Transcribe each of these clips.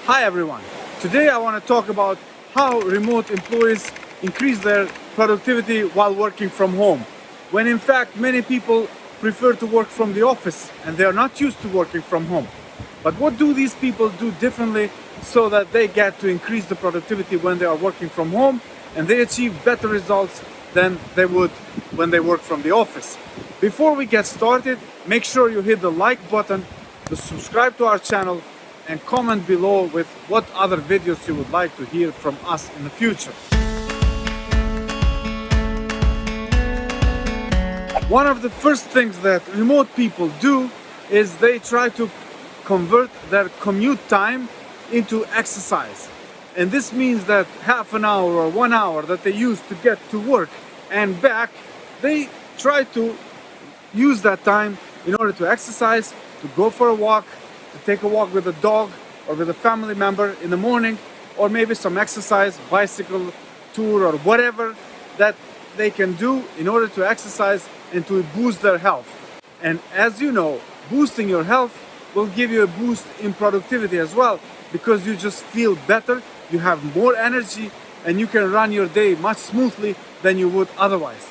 Hi everyone. Today I want to talk about how remote employees increase their productivity while working from home, when in fact many people prefer to work from the office and they are not used to working from home. But what do these people do differently so that they get to increase the productivity when they are working from home and they achieve better results than they would when they work from the office? Before we get started, make sure you hit the like button, to subscribe to our channel, and comment below with what other videos you would like to hear from us in the future. One of the first things that remote people do is they try to convert their commute time into exercise. And this means that half an hour or 1 hour that they use to get to work and back, they try to use that time in order to exercise, to go for a walk, to take a walk with a dog or with a family member in the morning, or maybe some exercise, bicycle tour or whatever that they can do in order to exercise and to boost their health. And as you know, boosting your health will give you a boost in productivity as well, because you just feel better, you have more energy, and you can run your day much smoothly than you would otherwise.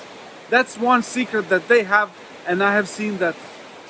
That's one secret that they have, and I have seen that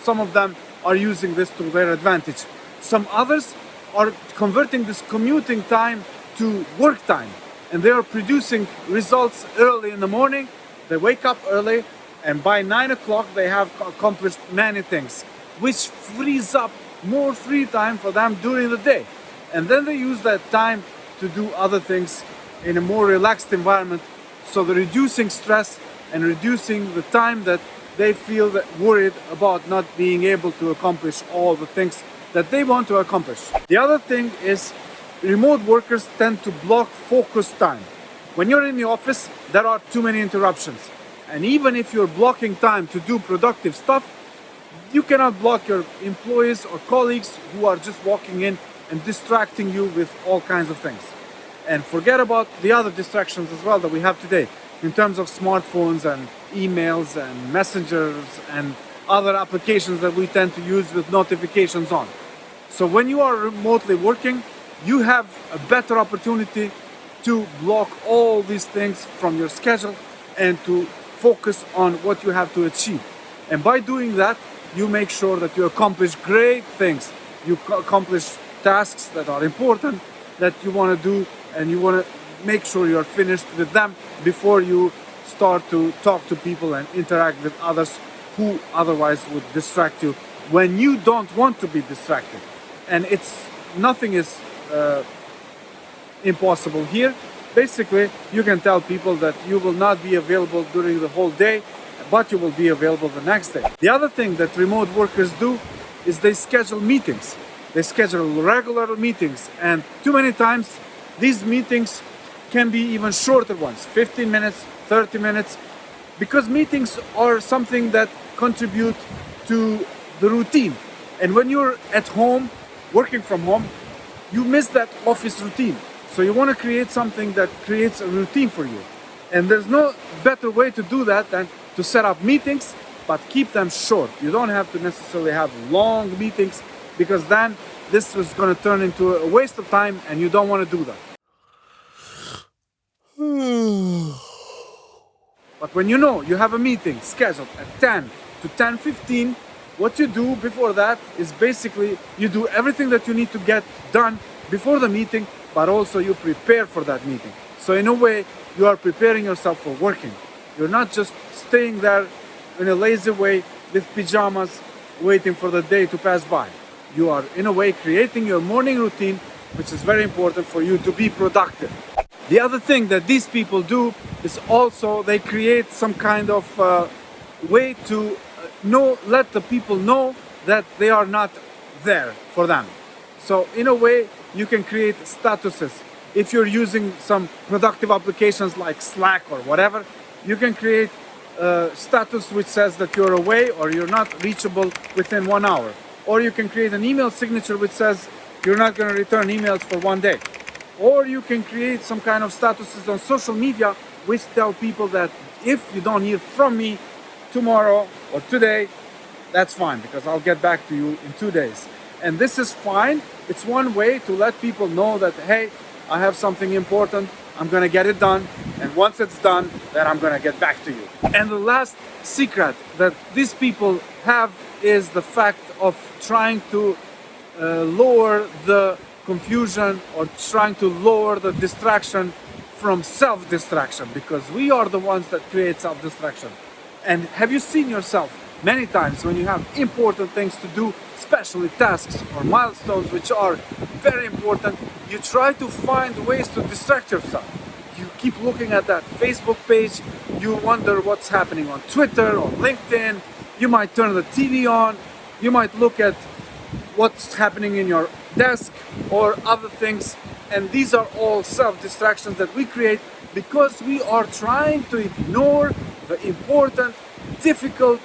some of them are using this to their advantage. Some others are converting this commuting time to work time, and they are producing results early in the morning. They wake up early, and by 9 o'clock they have accomplished many things, which frees up more free time for them during the day. And then they use that time to do other things in a more relaxed environment, so they're reducing stress and reducing the time that they feel worried about not being able to accomplish all the things that they want to accomplish. The other thing is remote workers tend to block focus time. When you're in the office, there are too many interruptions. And even if you're blocking time to do productive stuff, you cannot block your employees or colleagues who are just walking in and distracting you with all kinds of things. And forget about the other distractions as well that we have today in terms of smartphones and emails and messengers and other applications that we tend to use with notifications on. So when you are remotely working, you have a better opportunity to block all these things from your schedule and to focus on what you have to achieve. And by doing that, you make sure that you accomplish great things. You accomplish tasks that are important, that you want to do, and you want to make sure you're finished with them before you start to talk to people and interact with others who otherwise would distract you when you don't want to be distracted. And nothing is impossible here. Basically, you can tell people that you will not be available during the whole day, but you will be available the next day. The other thing that remote workers do is they schedule meetings. They schedule regular meetings, and too many times these meetings can be even shorter ones, 15 minutes, 30 minutes, because meetings are something that contribute to the routine. And when you're at home, working from home, you miss that office routine. So you want to create something that creates a routine for you. And there's no better way to do that than to set up meetings, but keep them short. You don't have to necessarily have long meetings, because then this is going to turn into a waste of time, and you don't want to do that. But when you know you have a meeting scheduled at 10 to 10:15, what you do before that is basically you do everything that you need to get done before the meeting, but also you prepare for that meeting. So in a way, you are preparing yourself for working. You're not just staying there in a lazy way with pajamas waiting for the day to pass by. You are in a way creating your morning routine, which is very important for you to be productive. The other thing that these people do is also they create some kind of way to let the people know that they are not there for them. So in a way, you can create statuses. If you're using some productive applications like Slack or whatever, you can create a status which says that you're away or you're not reachable within 1 hour. Or you can create an email signature which says you're not going to return emails for 1 day. Or you can create some kind of statuses on social media which tell people that if you don't hear from me tomorrow or today, that's fine, because I'll get back to you in 2 days. And this is fine. It's one way to let people know that, hey, I have something important, I'm gonna get it done, and once it's done, then I'm gonna get back to you. And the last secret that these people have is the fact of trying to lower the confusion, or trying to lower the distraction from self-distraction, because we are the ones that create self-distraction. And have you seen yourself many times when you have important things to do, especially tasks or milestones which are very important, you try to find ways to distract yourself. You keep looking at that Facebook page, you wonder what's happening on Twitter or LinkedIn, you might turn the TV on, you might look at what's happening in your desk or other things. And these are all self-distractions that we create because we are trying to ignore the important, difficult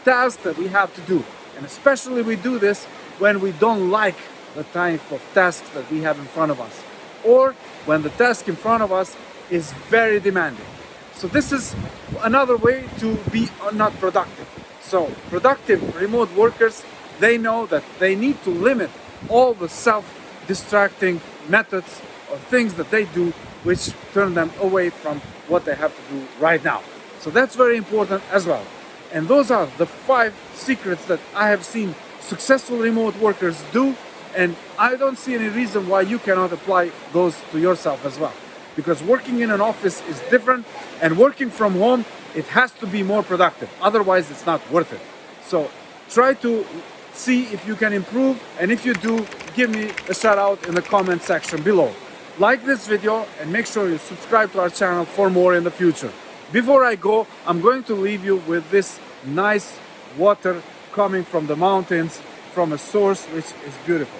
tasks that we have to do. And especially we do this when we don't like the type of tasks that we have in front of us, or when the task in front of us is very demanding. So this is another way to be not productive. So productive remote workers, they know that they need to limit all the self-distracting methods or things that they do which turn them away from what they have to do right now. So that's very important as well. And those are the 5 secrets that I have seen successful remote workers do, and I don't see any reason why you cannot apply those to yourself as well. Because working in an office is different, and working from home, it has to be more productive. Otherwise, it's not worth it. So try to see if you can improve, and if you do, give me a shout out in the comment section below. Like this video and make sure you subscribe to our channel for more in the future. Before I go, I'm going to leave you with this nice water coming from the mountains from a source which is beautiful.